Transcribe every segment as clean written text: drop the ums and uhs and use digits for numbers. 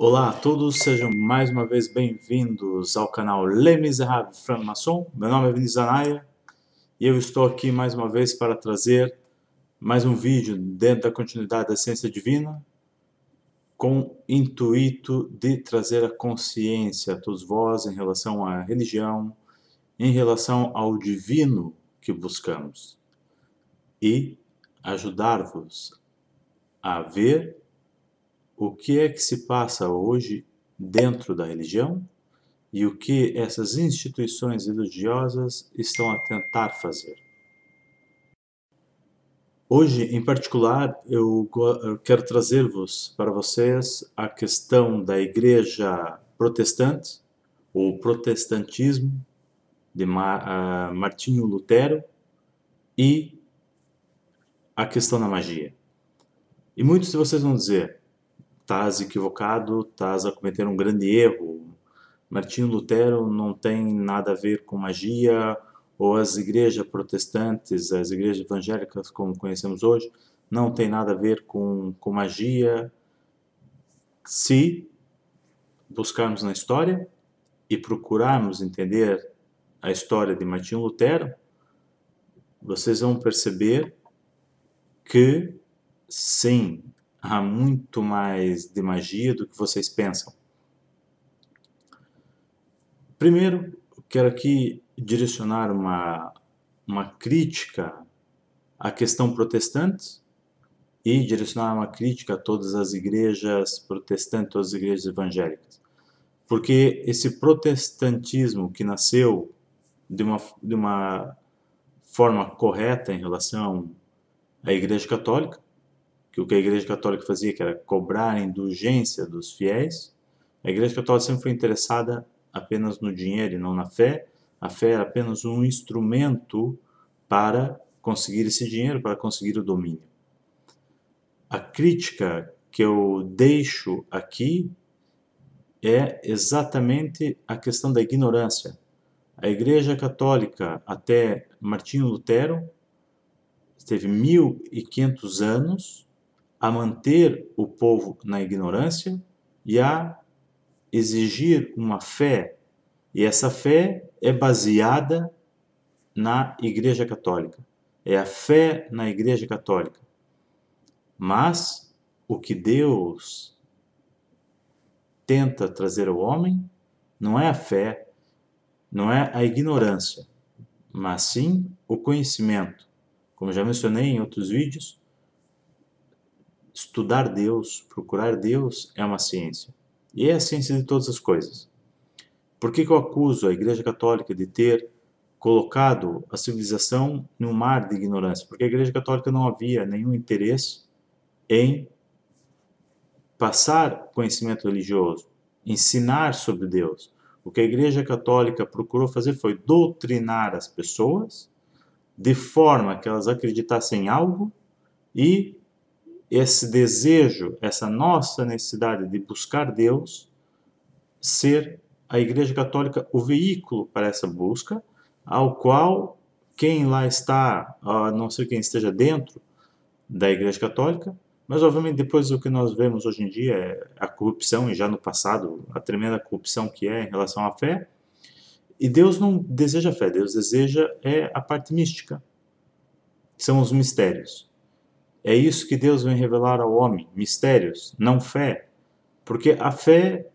Olá a todos, sejam mais uma vez bem-vindos ao canal Les Misérables Francs-Maçons. Meu nome é Vinícius Anaya e eu estou aqui mais uma vez para trazer mais um vídeo dentro da continuidade da Ciência Divina, com o intuito de trazer a consciência a todos vós em relação à religião, em relação ao divino que buscamos e ajudar-vos a ver o que é que se passa hoje dentro da religião e o que essas instituições religiosas estão a tentar fazer. Hoje, em particular, eu quero trazer-vos para vocês a questão da Igreja Protestante, ou protestantismo, de Martinho Lutero, e a questão da magia. E muitos de vocês vão dizer: estás equivocado, estás a cometer um grande erro. Martinho Lutero não tem nada a ver com magia, ou as igrejas protestantes, as igrejas evangélicas como conhecemos hoje, não tem nada a ver com magia. Se buscarmos na história e procurarmos entender a história de Martinho Lutero, vocês vão perceber que, sim, há muito mais de magia do que vocês pensam. Primeiro, quero aqui direcionar uma crítica à questão protestante e direcionar uma crítica a todas as igrejas protestantes, todas as igrejas evangélicas. Porque esse protestantismo que nasceu de uma forma correta em relação à Igreja Católica, que o que a Igreja Católica fazia que era cobrar a indulgência dos fiéis, a Igreja Católica sempre foi interessada apenas no dinheiro e não na fé. A fé era apenas um instrumento para conseguir esse dinheiro, para conseguir o domínio. A crítica que eu deixo aqui é exatamente a questão da ignorância. A Igreja Católica, até Martinho Lutero, teve 1500 anos a manter o povo na ignorância e a exigir uma fé, e essa fé é baseada na Igreja Católica, é a fé na Igreja Católica. Mas o que Deus tenta trazer ao homem não é a fé, não é a ignorância, mas sim o conhecimento. Como já mencionei em outros vídeos, estudar Deus, procurar Deus é uma ciência. E é a ciência de todas as coisas. Por que eu acuso a Igreja Católica de ter colocado a civilização num mar de ignorância? Porque a Igreja Católica não havia nenhum interesse em passar conhecimento religioso, ensinar sobre Deus. O que a Igreja Católica procurou fazer foi doutrinar as pessoas de forma que elas acreditassem em algo, e esse desejo, essa nossa necessidade de buscar Deus, ser a Igreja Católica o veículo para essa busca, ao qual quem lá está, a não ser quem esteja dentro da Igreja Católica, mas obviamente depois o que nós vemos hoje em dia é a corrupção, e já no passado a tremenda corrupção que é em relação à fé. E Deus não deseja fé, Deus deseja a parte mística, que são os mistérios. É isso que Deus vem revelar ao homem, mistérios, não fé. Porque a fé,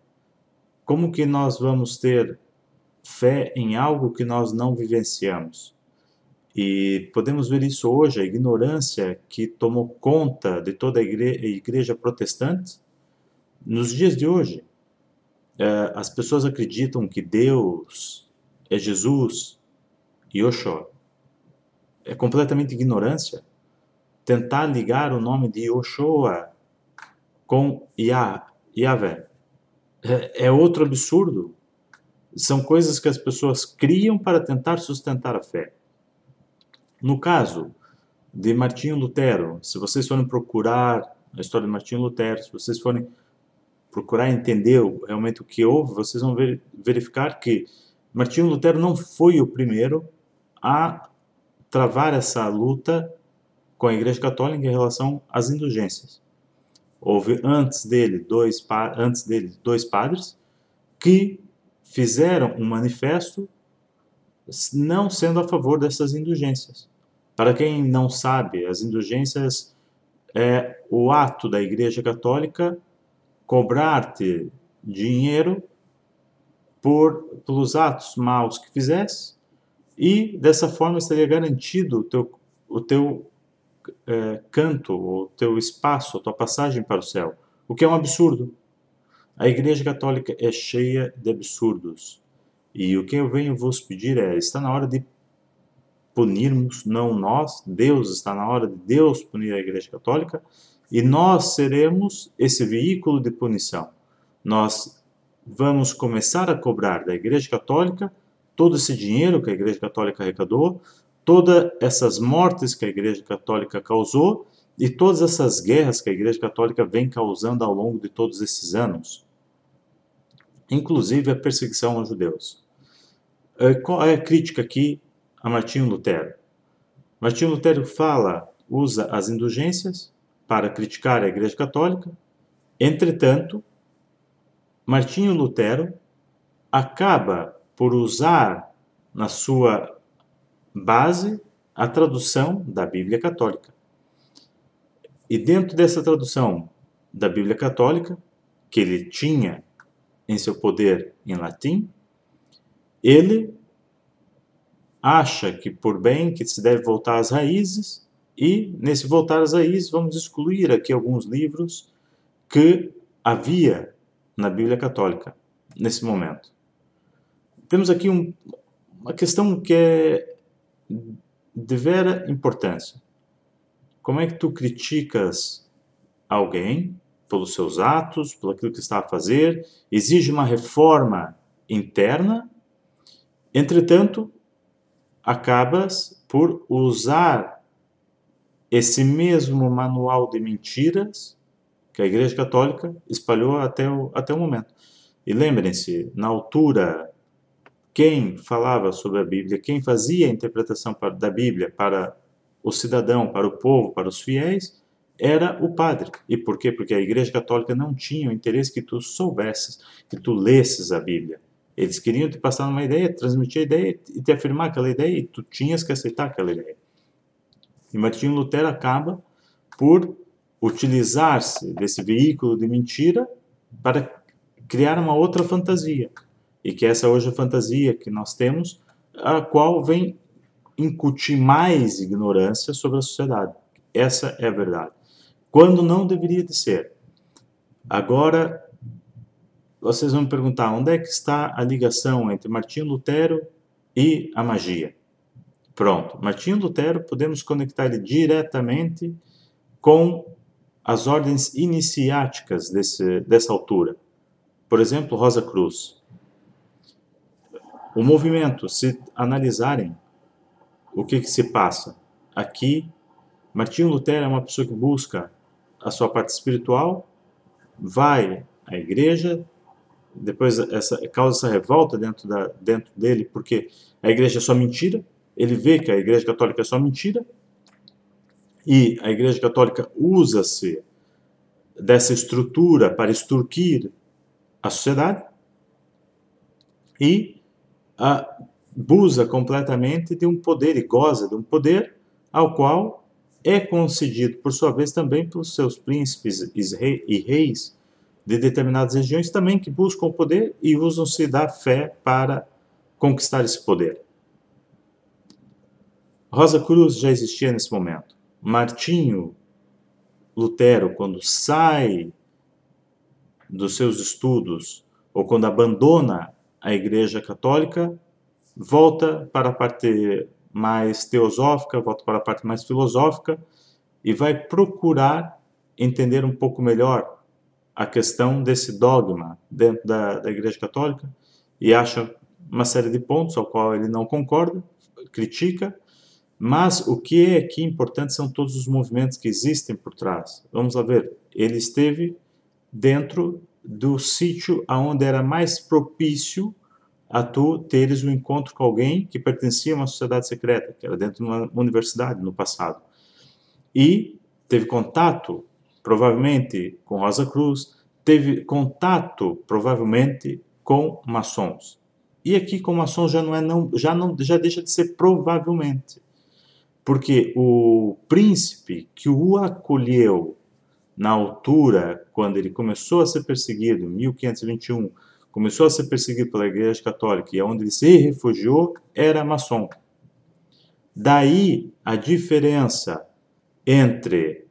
como que nós vamos ter fé em algo que nós não vivenciamos? E podemos ver isso hoje, a ignorância que tomou conta de toda a igreja protestante. Nos dias de hoje, as pessoas acreditam que Deus é Jesus e Oxó. É completamente ignorância tentar ligar o nome de Oxóa com Yahvé. É outro absurdo. São coisas que as pessoas criam para tentar sustentar a fé. No caso de Martinho Lutero, se vocês forem procurar a história de Martinho Lutero, se vocês forem procurar entender realmente o que houve, vocês vão verificar que Martinho Lutero não foi o primeiro a travar essa luta com a Igreja Católica em relação às indulgências. houve antes dele dois padres que fizeram um manifesto não sendo a favor dessas indulgências. Para quem não sabe, as indulgências é o ato da Igreja Católica cobrar-te dinheiro pelos atos maus que fizesse, e dessa forma estaria garantido o teu canto, o teu espaço, a tua passagem para o céu, o que é um absurdo. A Igreja Católica é cheia de absurdos. E o que eu venho vos pedir está na hora de punirmos, não nós, Deus, está na hora de Deus punir a Igreja Católica, e nós seremos esse veículo de punição. Nós vamos começar a cobrar da Igreja Católica todo esse dinheiro que a Igreja Católica arrecadou, todas essas mortes que a Igreja Católica causou e todas essas guerras que a Igreja Católica vem causando ao longo de todos esses anos, inclusive a perseguição aos judeus. Qual é a crítica aqui a Martinho Lutero? Martinho Lutero usa as indulgências para criticar a Igreja Católica. Entretanto, Martinho Lutero acaba por usar na sua base a tradução da Bíblia Católica. E dentro dessa tradução da Bíblia Católica, que ele tinha em seu poder em latim, ele acha que por bem que se deve voltar às raízes, e nesse voltar às raízes vamos excluir aqui alguns livros que havia na Bíblia Católica nesse momento. Temos aqui uma questão que é de vera importância. Como é que tu criticas alguém pelos seus atos, pelo aquilo que está a fazer, exige uma reforma interna, entretanto, acabas por usar esse mesmo manual de mentiras que a Igreja Católica espalhou até o momento. E lembrem-se, na altura, quem falava sobre a Bíblia, quem fazia a interpretação da Bíblia para o cidadão, para o povo, para os fiéis, era o padre. E por quê? Porque a Igreja Católica não tinha o interesse que tu soubesses, que tu lesses a Bíblia. Eles queriam te passar uma ideia, transmitir a ideia e te afirmar aquela ideia, e tu tinhas que aceitar aquela ideia. E Martinho Lutero acaba por utilizar-se desse veículo de mentira para criar uma outra fantasia. E que essa hoje é a fantasia que nós temos, a qual vem incutir mais ignorância sobre a sociedade. Essa é a verdade. Quando não deveria de ser. Agora, vocês vão me perguntar, onde é que está a ligação entre Martinho Lutero e a magia? Pronto, Martinho Lutero podemos conectar ele diretamente com as ordens iniciáticas dessa altura. Por exemplo, Rosa Cruz. O movimento, se analisarem o que se passa aqui, Martinho Lutero é uma pessoa que busca a sua parte espiritual, vai à igreja, depois causa essa revolta dentro dele, porque a igreja é só mentira, ele vê que a Igreja Católica é só mentira, e a Igreja Católica usa-se dessa estrutura para extorquir a sociedade, e abusa completamente de um poder, e goza de um poder ao qual é concedido, por sua vez, também pelos seus príncipes e reis de determinadas regiões também que buscam o poder e usam-se da fé para conquistar esse poder. Rosa Cruz já existia nesse momento. Martinho Lutero, quando sai dos seus estudos ou quando abandona a Igreja Católica, volta para a parte mais teosófica, volta para a parte mais filosófica e vai procurar entender um pouco melhor a questão desse dogma dentro da Igreja Católica e acha uma série de pontos ao qual ele não concorda, critica, mas o que é aqui importante são todos os movimentos que existem por trás. Vamos lá ver, ele esteve dentro do sítio onde era mais propício a tu teres um encontro com alguém que pertencia a uma sociedade secreta, que era dentro de uma universidade no passado. E teve contato provavelmente com Rosa Cruz, teve contato, provavelmente, com maçons. E aqui com maçons já deixa de ser provavelmente. Porque o príncipe que o acolheu na altura, quando ele começou a ser perseguido, em 1521, começou a ser perseguido pela Igreja Católica e onde ele se refugiou, era maçom. Daí a diferença entre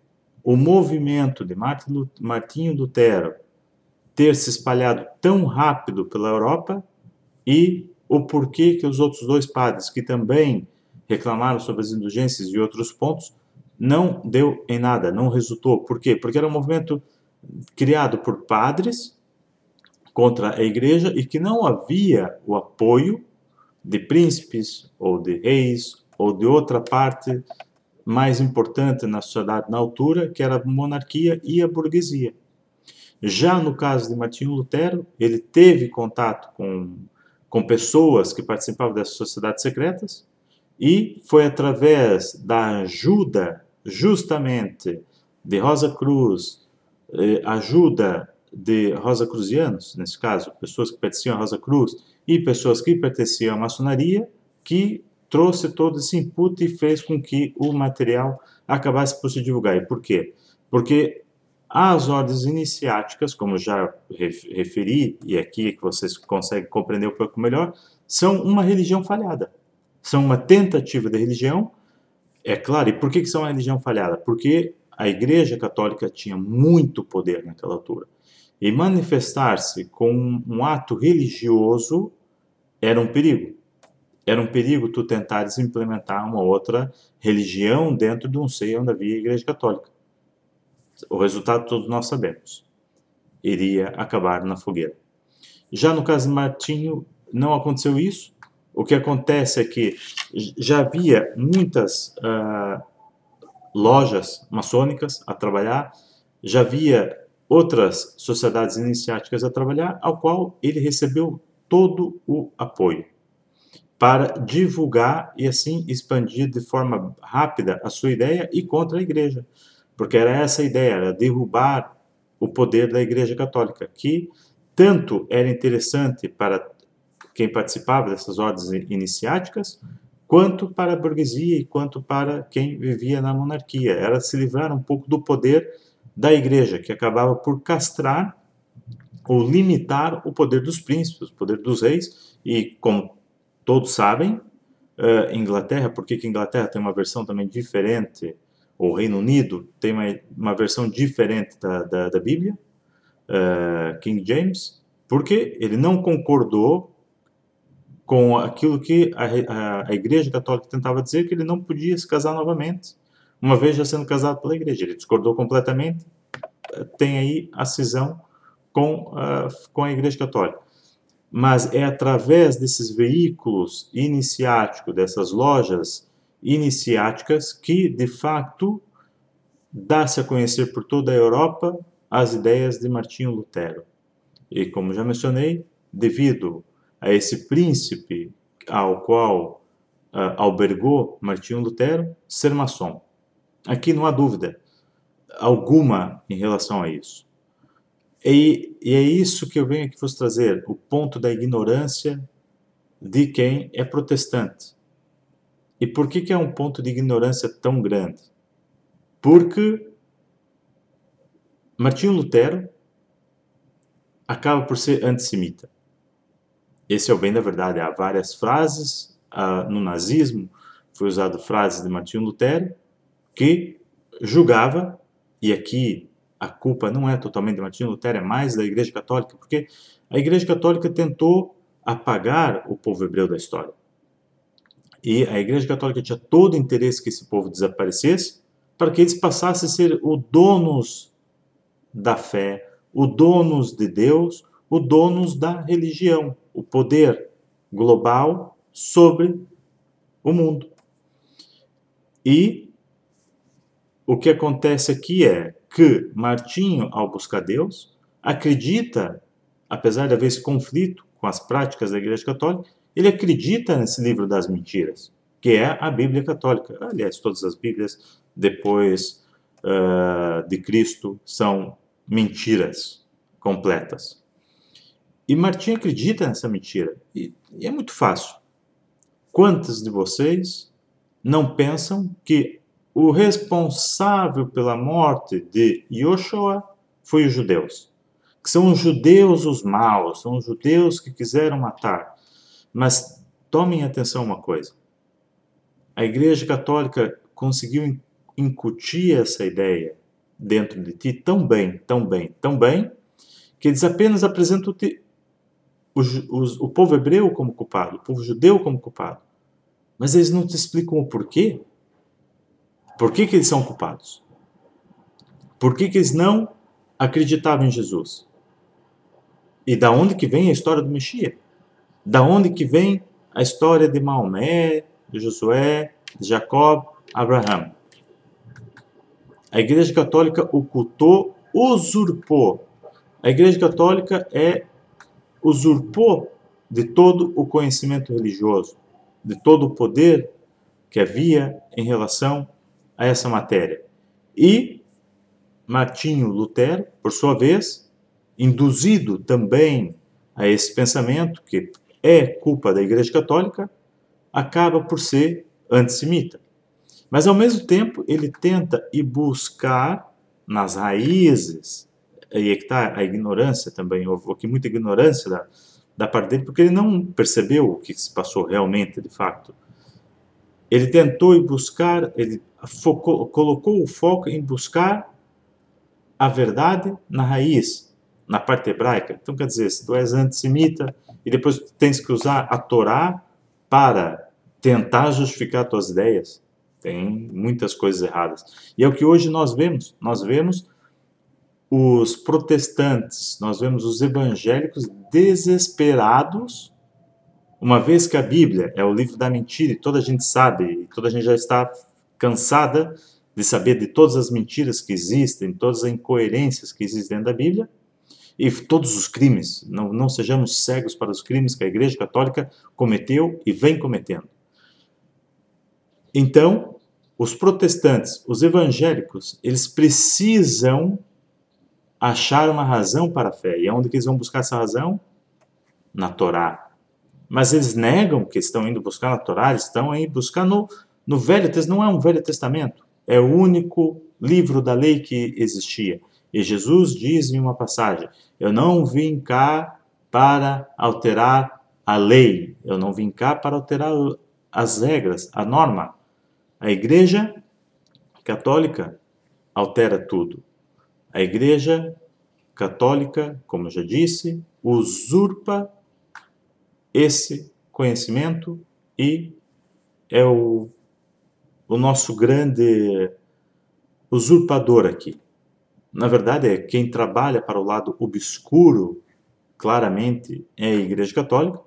o movimento de Martinho Lutero ter se espalhado tão rápido pela Europa e o porquê que os outros dois padres, que também reclamaram sobre as indulgências e outros pontos, não deu em nada, não resultou. Por quê? Porque era um movimento criado por padres contra a igreja e que não havia o apoio de príncipes ou de reis ou de outra parte mais importante na sociedade na altura, que era a monarquia e a burguesia. Já no caso de Martinho Lutero, ele teve contato com pessoas que participavam dessas sociedades secretas e foi através da ajuda justamente de Rosa Cruz, ajuda de Rosacruzianos, nesse caso, pessoas que pertenciam à Rosa Cruz e pessoas que pertenciam à maçonaria, que trouxe todo esse input e fez com que o material acabasse por se divulgar. E por quê? Porque as ordens iniciáticas, como já referi, e aqui que vocês conseguem compreender um pouco melhor, são uma religião falhada. São uma tentativa de religião, é claro. E por que são uma religião falhada? Porque a Igreja Católica tinha muito poder naquela altura. E manifestar-se com um ato religioso era um perigo. Era um perigo tu tentares implementar uma outra religião dentro de um seio onde havia a Igreja Católica. O resultado todos nós sabemos. Iria acabar na fogueira. Já no caso de Martinho, não aconteceu isso. O que acontece é que já havia muitas lojas maçônicas a trabalhar, já havia outras sociedades iniciáticas a trabalhar, ao qual ele recebeu todo o apoio para divulgar e assim expandir de forma rápida a sua ideia e contra a igreja. Porque era essa a ideia, era derrubar o poder da Igreja Católica, que tanto era interessante para quem participava dessas ordens iniciáticas, quanto para a burguesia e quanto para quem vivia na monarquia. Era se livrar um pouco do poder da Igreja, que acabava por castrar ou limitar o poder dos príncipes, o poder dos reis, e como todos sabem, Inglaterra, por que Inglaterra tem uma versão também diferente, o Reino Unido tem uma versão diferente da Bíblia, King James, porque ele não concordou com aquilo que a Igreja Católica tentava dizer, que ele não podia se casar novamente, uma vez já sendo casado pela Igreja. Ele discordou completamente, tem aí a cisão com a Igreja Católica. Mas é através desses veículos iniciáticos, dessas lojas iniciáticas, que, de fato, dá-se a conhecer por toda a Europa as ideias de Martinho Lutero. E, como já mencionei, devido a esse príncipe ao qual albergou Martinho Lutero, ser maçom. Aqui não há dúvida alguma em relação a isso. E é isso que eu venho aqui vos trazer, o ponto da ignorância de quem é protestante. E por que é um ponto de ignorância tão grande? Porque Martinho Lutero acaba por ser antissemita. Esse é o bem da verdade. Há várias frases, no nazismo foi usado frases de Martinho Lutero, que julgava, e aqui a culpa não é totalmente de Martinho Lutero, é mais da Igreja Católica, porque a Igreja Católica tentou apagar o povo hebreu da história. E a Igreja Católica tinha todo o interesse que esse povo desaparecesse, para que eles passassem a ser os donos da fé, os donos de Deus, os donos da religião, o poder global sobre o mundo. E o que acontece aqui é que Martinho, ao buscar Deus, acredita, apesar de haver esse conflito com as práticas da Igreja Católica, ele acredita nesse livro das mentiras, que é a Bíblia Católica. Aliás, todas as Bíblias, depois de Cristo são mentiras completas. E Martim acredita nessa mentira. E é muito fácil. Quantos de vocês não pensam que o responsável pela morte de Yoshua foi os judeus? Que são os judeus os maus, são os judeus que quiseram matar. Mas tomem atenção uma coisa. A Igreja Católica conseguiu incutir essa ideia dentro de ti tão bem, que eles apenas apresentam o povo hebreu como culpado, o povo judeu como culpado. Mas eles não te explicam o porquê. Por que eles são culpados? Por que eles não acreditavam em Jesus? E da onde que vem a história do Messias? Da onde que vem a história de Maomé, de Josué, de Jacó, Abraão? A Igreja Católica ocultou, usurpou. A Igreja Católica usurpou de todo o conhecimento religioso, de todo o poder que havia em relação a essa matéria. E Martinho Lutero, por sua vez, induzido também a esse pensamento, que é culpa da Igreja Católica, acaba por ser antissemita. Mas, ao mesmo tempo, ele tenta ir buscar nas raízes, e é que está a ignorância também, houve aqui muita ignorância da parte dele, porque ele não percebeu o que se passou realmente, de fato. Ele tentou ir buscar, ele colocou o foco em buscar a verdade na raiz, na parte hebraica. Então, quer dizer, se tu és antissemita e depois tu tens que usar a Torá para tentar justificar tuas ideias, tem muitas coisas erradas. E é o que hoje nós vemos. Nós vemos os protestantes, nós vemos os evangélicos desesperados, uma vez que a Bíblia é o livro da mentira e toda a gente sabe, e toda a gente já está cansada de saber de todas as mentiras que existem, todas as incoerências que existem dentro da Bíblia, e todos os crimes. Não sejamos cegos para os crimes que a Igreja Católica cometeu e vem cometendo. Então, os protestantes, os evangélicos, eles precisam achar uma razão para a fé. E onde que eles vão buscar essa razão? Na Torá. Mas eles negam que estão indo buscar na Torá, eles estão aí buscar no Velho Testamento. Não é um Velho Testamento, é o único livro da lei que existia. E Jesus diz em uma passagem: eu não vim cá para alterar a lei, eu não vim cá para alterar as regras, a norma. A Igreja Católica altera tudo. A Igreja Católica, como eu já disse, usurpa esse conhecimento e é o nosso grande usurpador aqui. Na verdade, é quem trabalha para o lado obscuro, claramente, é a Igreja Católica,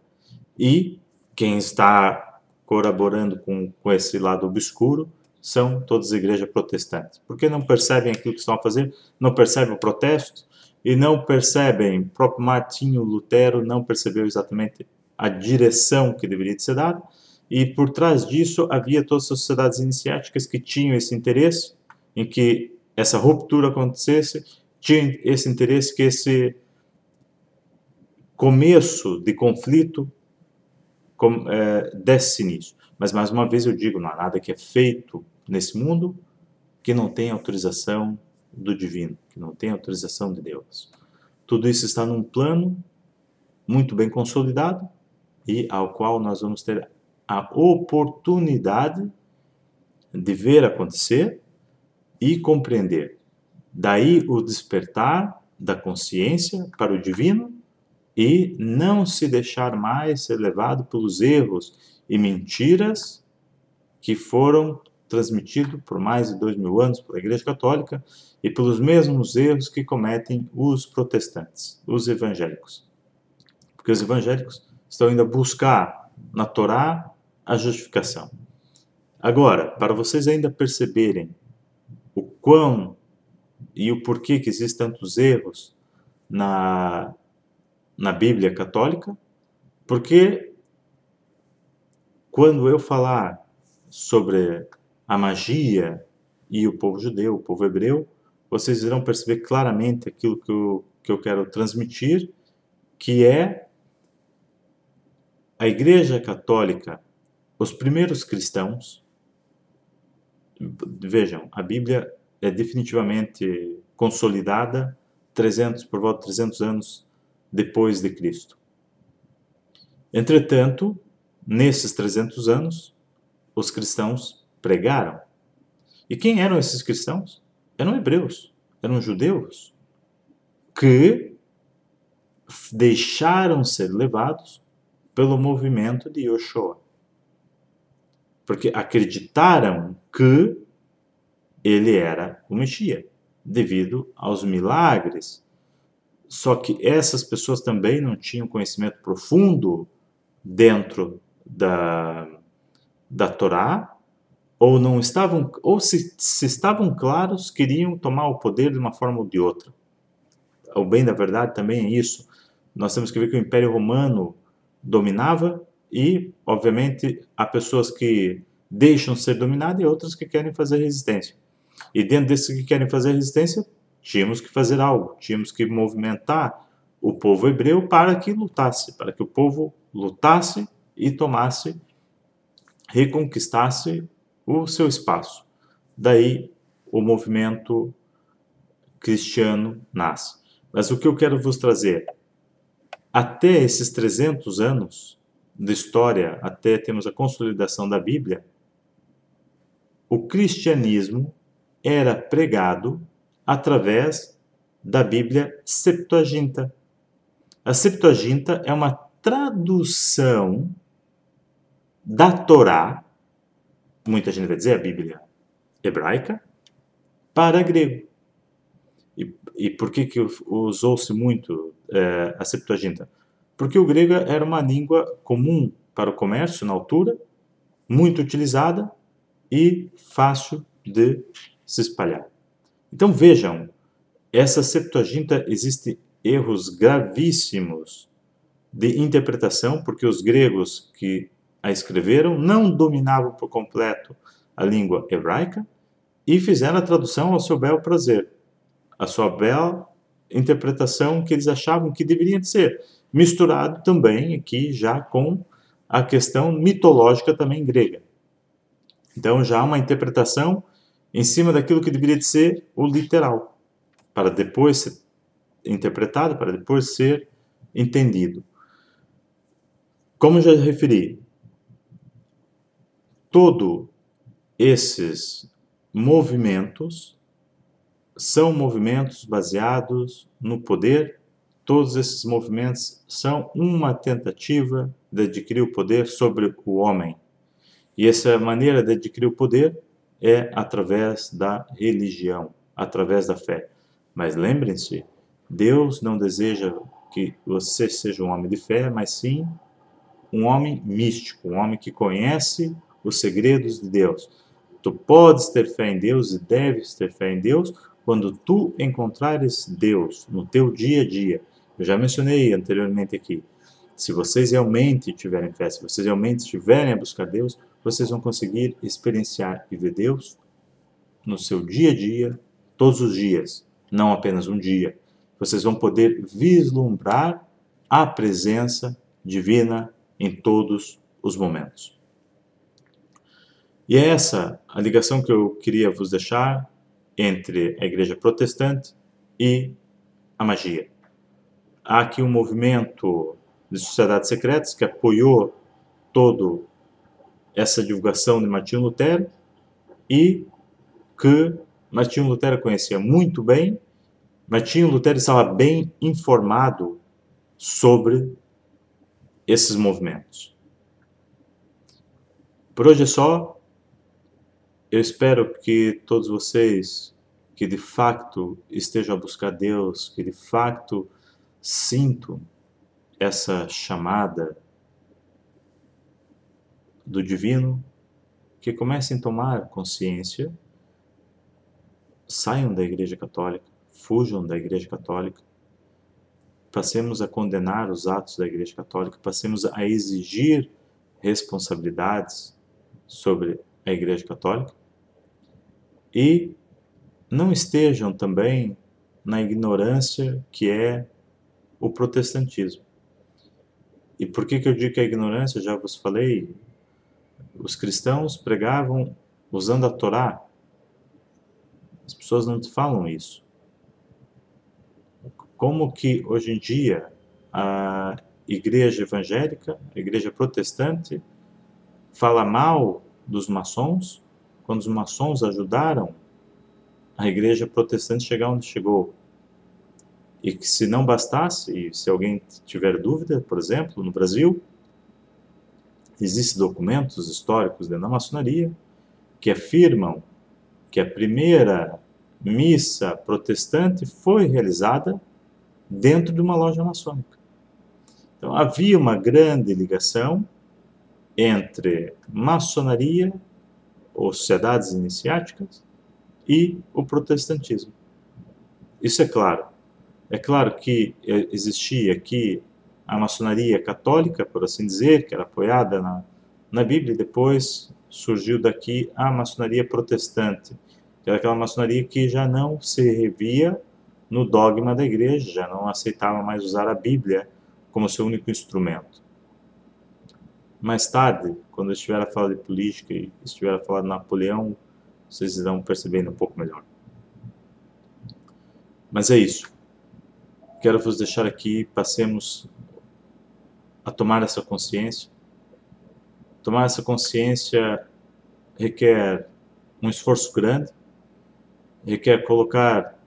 e quem está colaborando com esse lado obscuro são todas as igrejas protestantes. Porque não percebem aquilo que estão a fazer, não percebem o protesto, e não percebem, o próprio Martinho Lutero não percebeu exatamente a direção que deveria ser dada, e por trás disso havia todas as sociedades iniciáticas que tinham esse interesse em que essa ruptura acontecesse, tinham esse interesse que esse começo de conflito desse início. Mas, mais uma vez, eu digo, não há nada que é feito nesse mundo que não tenha autorização do divino, que não tenha autorização de Deus. Tudo isso está num plano muito bem consolidado e ao qual nós vamos ter a oportunidade de ver acontecer e compreender. Daí o despertar da consciência para o divino e não se deixar mais ser levado pelos erros e mentiras que foram transmitidos por mais de 2000 anos pela Igreja Católica e pelos mesmos erros que cometem os protestantes, os evangélicos. Porque os evangélicos estão indo buscar na Torá a justificação. Agora, para vocês ainda perceberem o quão e o porquê que existem tantos erros na Bíblia Católica, porque quando eu falar sobre a magia e o povo judeu, o povo hebreu, vocês irão perceber claramente aquilo que eu quero transmitir, que é a Igreja Católica, os primeiros cristãos. Vejam, a Bíblia é definitivamente consolidada por volta de 300 anos depois de Cristo. Entretanto, nesses 300 anos, os cristãos pregaram. E quem eram esses cristãos? Eram hebreus, eram judeus, que deixaram ser levados pelo movimento de Yeshua. Porque acreditaram que ele era o Messias, devido aos milagres. Só que essas pessoas também não tinham conhecimento profundo dentro da Torá, ou não estavam, ou se estavam claros, queriam tomar o poder de uma forma ou de outra. O bem da verdade também é isso. Nós temos que ver que o Império Romano dominava e, obviamente, há pessoas que deixam ser dominadas e outras que querem fazer resistência. E dentro desses que querem fazer resistência, tínhamos que fazer algo, tínhamos que movimentar o povo hebreu para que lutasse, para que o povo lutasse e tomasse, reconquistasse o seu espaço. Daí o movimento cristiano nasce. Mas o que eu quero vos trazer, até esses 300 anos de história, até temos a consolidação da Bíblia, o cristianismo era pregado através da Bíblia Septuaginta. A Septuaginta é uma tradução da Torá, muita gente vai dizer a Bíblia hebraica, para grego. E por que usou-se muito a Septuaginta? Porque o grego era uma língua comum para o comércio na altura, muito utilizada e fácil de se espalhar. Então vejam, essa Septuaginta existem erros gravíssimos de interpretação, porque os gregos que a escreveram não dominavam por completo a língua hebraica e fizeram a tradução ao seu bel prazer, a sua bela interpretação que eles achavam que deveria ser, misturado também aqui já com a questão mitológica também grega. Então já há uma interpretação em cima daquilo que deveria ser o literal, para depois ser interpretado, para depois ser entendido. Como já referi, todos esses movimentos são movimentos baseados no poder. Todos esses movimentos são uma tentativa de adquirir o poder sobre o homem. E essa maneira de adquirir o poder é através da religião, através da fé. Mas lembrem-se, Deus não deseja que você seja um homem de fé, mas sim um homem místico, um homem que conhece os segredos de Deus. Tu podes ter fé em Deus e deves ter fé em Deus quando tu encontrares Deus no teu dia a dia. Eu já mencionei anteriormente aqui. Se vocês realmente tiverem fé, se vocês realmente estiverem a buscar Deus, vocês vão conseguir experienciar e ver Deus no seu dia a dia, todos os dias, não apenas um dia. Vocês vão poder vislumbrar a presença divina em todos os momentos. E é essa a ligação que eu queria vos deixar entre a Igreja Protestante e a magia. Há aqui um movimento de sociedades secretas que apoiou toda essa divulgação de Martinho Lutero e que Martinho Lutero conhecia muito bem. Martinho Lutero estava bem informado sobre esses movimentos. Por hoje é só. Eu espero que todos vocês que de fato estejam a buscar Deus, que de fato sintam essa chamada do divino, que comecem a tomar consciência, saiam da Igreja Católica, fujam da Igreja Católica, passemos a condenar os atos da Igreja Católica, passemos a exigir responsabilidades sobre a Igreja Católica e não estejam também na ignorância que é o protestantismo. E por que eu digo que é ignorância? Já vos falei, os cristãos pregavam usando a Torá. As pessoas não te falam isso. Como que hoje em dia a igreja evangélica, a igreja protestante, fala mal dos maçons, quando os maçons ajudaram a igreja protestante a chegar onde chegou. E que se não bastasse, e se alguém tiver dúvida, por exemplo, no Brasil, existem documentos históricos dentro da maçonaria que afirmam que a primeira missa protestante foi realizada dentro de uma loja maçônica. Então havia uma grande ligação entre maçonaria, ou sociedades iniciáticas, e o protestantismo. Isso é claro. É claro que existia aqui a maçonaria católica, por assim dizer, que era apoiada na Bíblia, e depois surgiu daqui a maçonaria protestante, que era aquela maçonaria que já não se revia no dogma da igreja, já não aceitava mais usar a Bíblia como seu único instrumento. Mais tarde, quando eu estiver a falar de política e estiver a falar de Napoleão, vocês irão percebendo um pouco melhor. Mas é isso. Quero vos deixar aqui, passemos a tomar essa consciência. Tomar essa consciência requer um esforço grande, requer colocar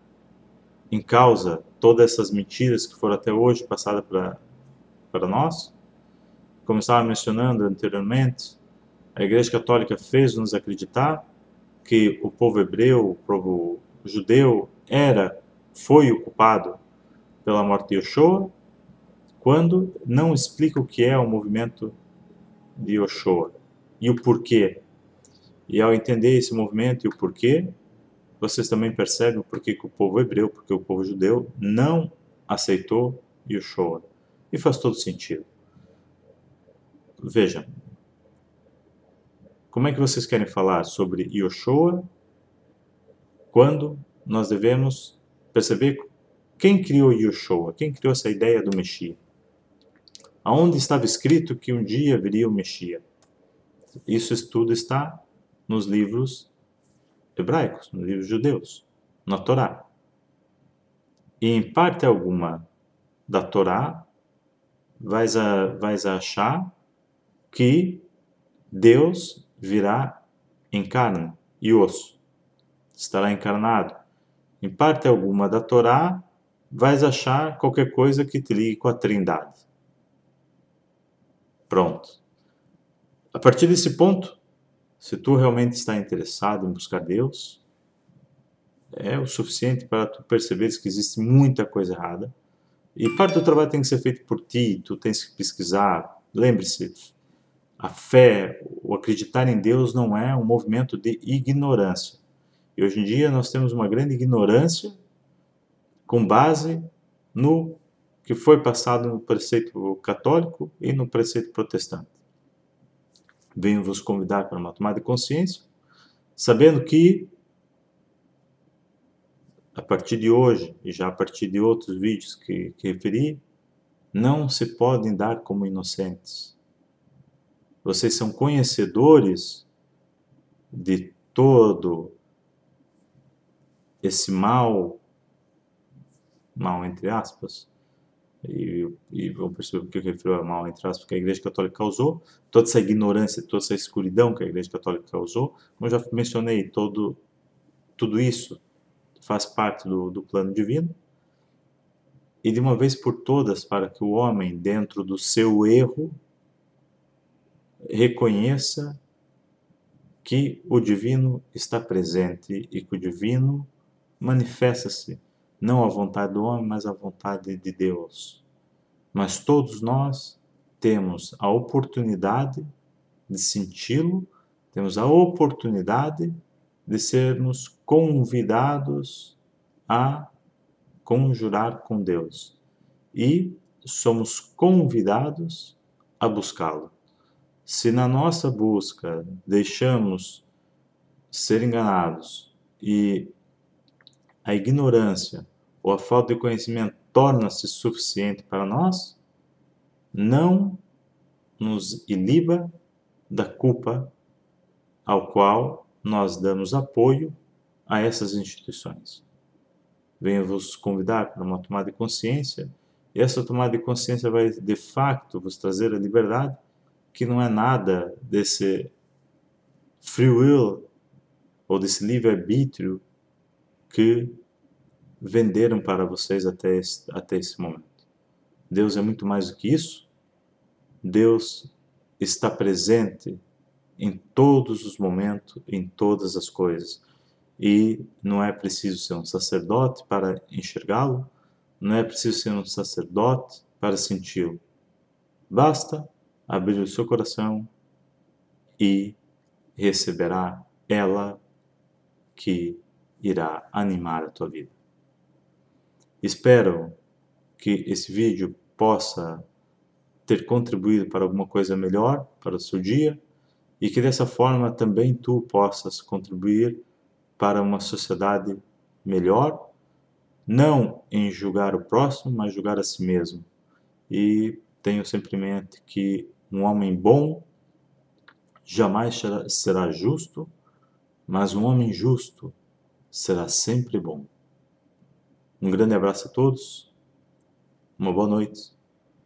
em causa todas essas mentiras que foram até hoje passadas para nós. Como eu estava mencionando anteriormente, a Igreja Católica fez-nos acreditar que o povo hebreu, o povo judeu, foi o culpado pela morte de Yeshua, quando não explica o que é o movimento de Yeshua e o porquê. E ao entender esse movimento e o porquê, vocês também percebem o porquê que o povo hebreu, porque o povo judeu não aceitou Yeshua. E faz todo sentido. Vejam, como é que vocês querem falar sobre Yeshua quando nós devemos perceber quem criou Yeshua, quem criou essa ideia do Messias? Aonde estava escrito que um dia viria o Messias? Isso tudo está nos livros hebraicos, nos livros judeus, na Torá. E em parte alguma da Torá, vais achar que Deus virá em carne e osso, estará encarnado. Em parte alguma da Torá, vais achar qualquer coisa que te ligue com a Trindade. Pronto. A partir desse ponto, se tu realmente está interessado em buscar Deus, é o suficiente para tu perceberes que existe muita coisa errada. E parte do trabalho tem que ser feito por ti, tu tens que pesquisar. Lembre-se, a fé, o acreditar em Deus não é um movimento de ignorância. E hoje em dia nós temos uma grande ignorância com base no que foi passado no preceito católico e no preceito protestante. Venho vos convidar para uma tomada de consciência, sabendo que a partir de hoje, e já a partir de outros vídeos que referi, não se podem dar como inocentes. Vocês são conhecedores de todo esse mal entre aspas, e vão perceber porque eu refiro a mal entre aspas, que a Igreja Católica causou, toda essa ignorância, toda essa escuridão que a Igreja Católica causou, como eu já mencionei, tudo isso faz parte do plano divino, e de uma vez por todas, para que o homem, dentro do seu erro, reconheça que o divino está presente e que o divino manifesta-se, não à vontade do homem, mas à vontade de Deus. Mas todos nós temos a oportunidade de senti-lo, temos a oportunidade de sermos convidados a conjurar com Deus. E somos convidados a buscá-lo. Se na nossa busca deixamos ser enganados e a ignorância ou a falta de conhecimento torna-se suficiente para nós, não nos iliba da culpa ao qual nós damos apoio a essas instituições. Venho vos convidar para uma tomada de consciência, e essa tomada de consciência vai de facto vos trazer a liberdade, que não é nada desse free will ou desse livre-arbítrio que venderam para vocês até esse momento. Deus é muito mais do que isso. Deus está presente em todos os momentos, em todas as coisas. E não é preciso ser um sacerdote para enxergá-lo, não é preciso ser um sacerdote para senti-lo. Basta abrir o seu coração e receberá ela que irá animar a tua vida. Espero que esse vídeo possa ter contribuído para alguma coisa melhor para o seu dia e que dessa forma também tu possas contribuir para uma sociedade melhor, não em julgar o próximo, mas julgar a si mesmo. E tenho sempre em mente que um homem bom jamais será justo, mas um homem justo será sempre bom. Um grande abraço a todos, uma boa noite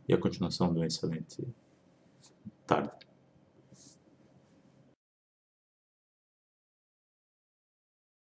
e a continuação de uma excelente tarde.